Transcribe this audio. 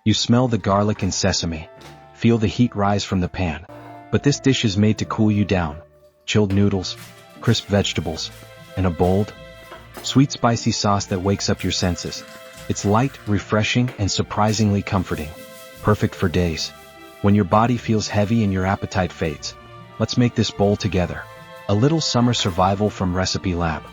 You smell the garlic and sesame. Feel the heat rise from the pan. But this dish is made to cool you down. Chilled noodles, crisp vegetables, and a bold, sweet spicy sauce that wakes up your senses. It's light, refreshing, and surprisingly comforting. Perfect for days when your body feels heavy and your appetite fades. Let's make this bowl together. A little summer survival from Recipe Lab.